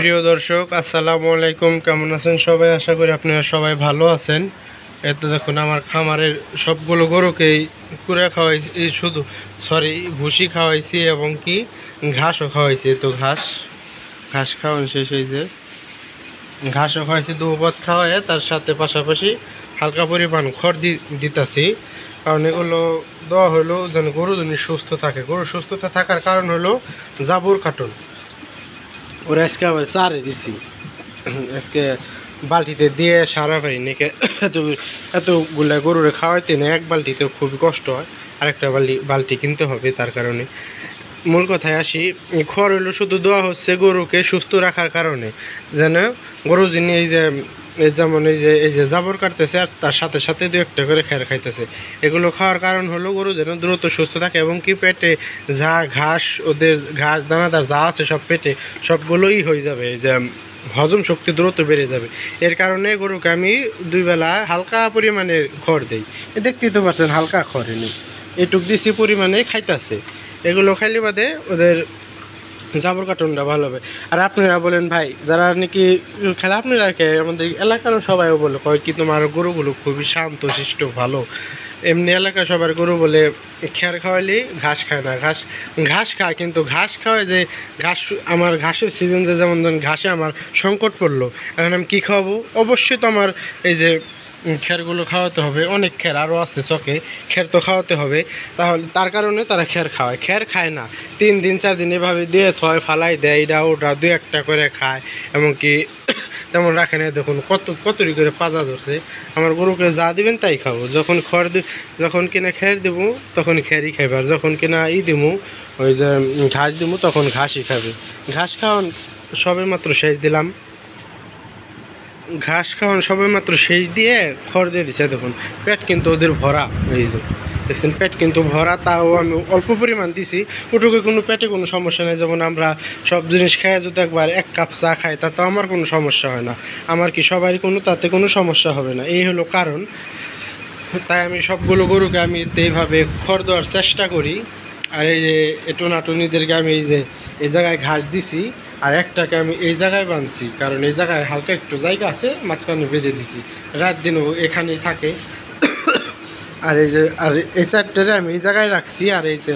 প্রিয় দর্শক আসসালামু আলাইকুম, কেমন আছেন সবাই? আশা করি আপনারা সবাই ভালো আছেন। এতে দেখুন আমার খামারের সবগুলো গরুকেই কুড়া খাওয়াইছি, শুধু ভুসি খাওয়াইছি এবং কি ঘাসও খাওয়াইছি। তো ঘাস খাওয়ানো শেষ হয়েছে, ঘাসও খাওয়াইছি, দুপথ খাওয়াই, তার সাথে পাশাপাশি হালকা পরিমাণ খড় দিতেছি। কারণ এগুলো দেওয়া হলো যেন গরু যেন সুস্থ থাকে। গরু সুস্থতা থাকার কারণ হলো জাবর কাটন। ওরা আজকে আবার চারে দিছি, আজকে বালতিতে দিয়ে সারা পাইনি, এতগুলা গরুরে খাওয়াইতে না, এক বালতিতে খুবই কষ্ট হয়, আরেকটা বালতি কিনতে হবে। তার কারণে মূল কথায় আসি, খড় হইলো শুধু দেওয়া হচ্ছে গরুকে সুস্থ রাখার কারণে, যেন গরু যিনি যেমন এই যে জাবর কাটতেছে আর তার সাথে সাথে দু একটা করে খের খাইতেছে। এগুলো খাওয়ার কারণ হলো গরু যেন দ্রুত সুস্থ থাকে এবং কি পেটে যা ঘাস, ওদের ঘাস দানাদার যা আছে সব পেটে সবগুলোই হয়ে যাবে, যে হজম শক্তি দ্রুত বেড়ে যাবে। এর কারণে গরুকে আমি দুই বেলা হালকা পরিমাণে খড় দিই। দেখতেই তো পাচ্ছেন হালকা খড় নেই, এটুক দিছি পরিমাণে খাইতেছে। এগুলো খাইলে বাদে ওদের জাবর কাটনটা ভালো হবে। আর আপনারা বলেন ভাই, যারা নাকি খেলা আপনারা আমাদের এলাকারও সবাইও বলে কয় কি তোমার গরুগুলো খুবই শান্ত শিষ্ট ভালো। এমনি এলাকা সবার গরু বলে খের খাওয়াইলে ঘাস খায় না, ঘাস খায়, কিন্তু ঘাস খাওয়ায় যে ঘাস, আমার ঘাসের সিজন যে যেমন ঘাসে আমার সংকট পড়লো, এখন আমি কী খাওয়াবো? অবশ্যই তো আমার এই যে খেরগুলো খাওয়াতে হবে, অনেক খের আরও আছে চকে, খের তো খাওয়াতে হবে। তাহলে তার কারণে তারা খের খাওয়ায়, খের খায় না 3 দিন 4 দিন এভাবে দিয়ে থয় ফালাই দেয়, এটা ওটা দু একটা করে খায়, এমনকি তেমন রাখে না। দেখুন কতরি করে পাজা ধরছে। আমার গরুকে যা দিবেন তাই খাবো, যখন কিনা খের দেবো তখন খেরই খাইবে, আর যখন কিনা দেবো ওই যে ঘাস দেবো তখন ঘাসই খাবে। ঘাস খাওয়ান সবে মাত্র শেষ দিলাম, ঘাস খাওয়ানো সবাই মাত্র শেষ দিয়ে খড় দিয়ে দিচ্ছে। দেখুন পেট কিন্তু ওদের ভরা, এই যে দেখছেন পেট কিন্তু ভরা, তাও আমি অল্প পরিমাণ দিছি। ওটুকু কোনো পেটে কোনো সমস্যা নেই। যেমন আমরা সব জিনিস খাই, যদি একবার 1 কাপ চা খাই তাতে আমার কোনো সমস্যা হয় না, আমার কি সবারই তাতে কোনো সমস্যা হবে না, এই হলো কারণ। তাই আমি সবগুলো গরুকে আমি এইভাবে খড় দেওয়ার চেষ্টা করি। আর এই যে টোনাটুনিদেরকে আমি এই জায়গায় ঘাস দিছি, আর একটাকে আমি এই জায়গায় বাঁধছি, কারণ এই জায়গায় হালকা একটু জায়গা আছে, মাঝখানে বেঁধে দিছি, রাত দিনও এখানেই থাকে। আর এই 4টারে আমি এই জায়গায় রাখছি, আর এই যে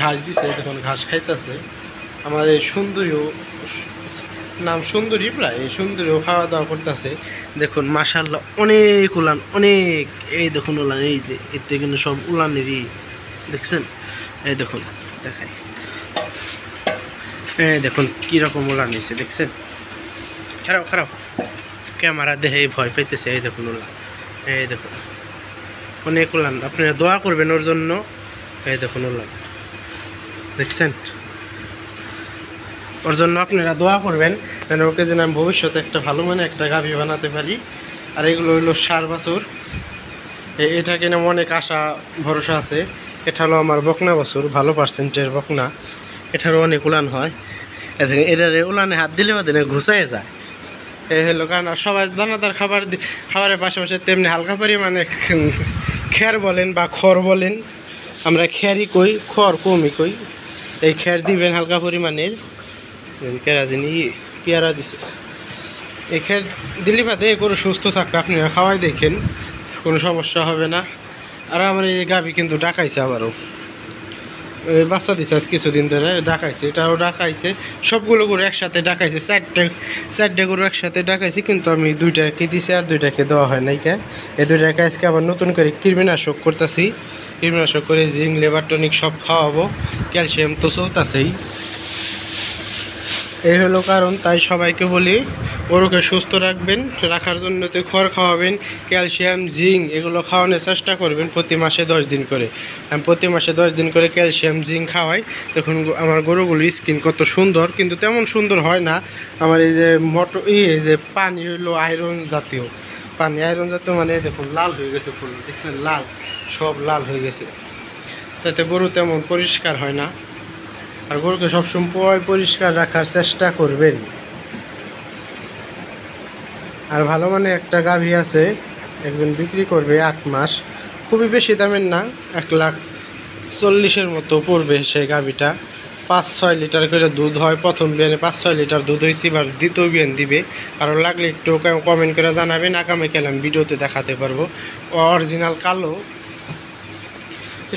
ঘাস দিছে, দেখুন ঘাস খাইতেছে। আমার এই সুন্দরীও, নাম সুন্দরী, প্রায় এই সুন্দরীও খাওয়া দাওয়া করতেছে। দেখুন মাশাআল্লাহ অনেক উলান, অনেক, এই দেখুন উলান, এই যে এতে কিন্তু সব উলানেরই, দেখছেন? এই দেখুন দেখাই, এই দেখুন কীরকম উলান হয়েছে, দেখছেন? খারাপ ক্যামেরা দেখে ভয় পাইতেছে। এই দেখুন উলান, এই দেখুন অনেক উলান, আপনারা দোয়া করবেন ওর জন্য। এই দেখুন উলান, দেখছেন? ওর জন্য আপনারা দোয়া করবেন, যেন ওকে যেন আমি ভবিষ্যতে একটা ভালো মানে একটা গাভী বানাতে পারি। আর এগুলো হলো 4 বছর, এটা কিনে অনেক আশা ভরসা আছে। এটা হলো আমার বকনা বছর, ভালো পার্সেন্টের বকনা, এটারও অনেক উলান হয়। এটার উলানে হাত দিলে বাদে ঘুষাই যায়। এই হলো কারণ। সবাই দানাদার খাবারের পাশাপাশি তেমনি হালকা পরিমাণে খের বলেন বা খড় বলেন, আমরা খেরই কই, খড় কমই কই। এই খের দিবেন হালকা পরিমাণের, পেয়ারা দিছে, এই খের দিলে বাদে গরু সুস্থ থাকবে। আপনারা খাওয়াই দেখেন, কোনো সমস্যা হবে না। আর আমার এই গাভী কিন্তু ডাকাইছে, আবারও বাচ্চা দিছে আজ কিছুদিন ধরে, ডাকাইছে, এটাও ডাকাইছে, সবগুলো গরু একসাথে ডাকাইছে, 4টে গরু একসাথে ডাকাইছে, কিন্তু আমি 2টাকে দিছি আর 2টাকে দেওয়া হয় নাই। এই 2টাকে আজকে আবার নতুন করে কৃমিনাশক করতেছি, কৃমিনাশক করে জিঙ্ক, লেবার টনিক সব খাওয়াবো, ক্যালসিয়াম তো চলতেছেই। এই হলো কারণ। তাই সবাইকে বলি গরুকে সুস্থ রাখার জন্য তো খড় খাওয়াবেন, ক্যালসিয়াম, জিঙ্ক এগুলো খাওয়ানোর চেষ্টা করবেন প্রতি মাসে 10 দিন করে। আমি প্রতি মাসে 10 দিন করে ক্যালসিয়াম, জিঙ্ক খাওয়াই। দেখুন আমার গরুগুলোর স্কিন কত সুন্দর, কিন্তু তেমন সুন্দর হয় না। আমার এই যে এই যে পানি হইলো আয়রন জাতীয় পানি, আয়রন জাতীয় মানে দেখুন লাল হয়ে গেছে ফুল, দেখছেন? লাল, সব লাল হয়ে গেছে, তাতে গরু তেমন পরিষ্কার হয় না। আর গরুকে সবসময় পরিষ্কার রাখার চেষ্টা করবেন। আর ভালো মানে একটা গাভী আছে, একজন বিক্রি করবে 8 মাস, খুবই বেশি দামের না, 1,40,000 মতো পড়বে সেই গাভীটা। 5-6 লিটার করে দুধ হয়। প্রথম বিয়ানে 5-6 লিটার দুধ হয়েছে, এবার দ্বিতীয় বিয়ান দিবে। কারো লাগলে একটু কমেন্ট করে জানাবেন, আগামী কাল আমি ভিডিওতে দেখাতে পারবো। অরিজিনাল কালো।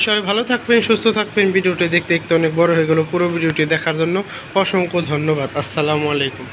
সবাই ভালো থাকবেন, সুস্থ থাকবেন। ভিডিওটি দেখতে দেখতে অনেক বড় হয়ে গেল। পুরো ভিডিওটি দেখার জন্য অসংখ্য ধন্যবাদ। আসসালামু আলাইকুম।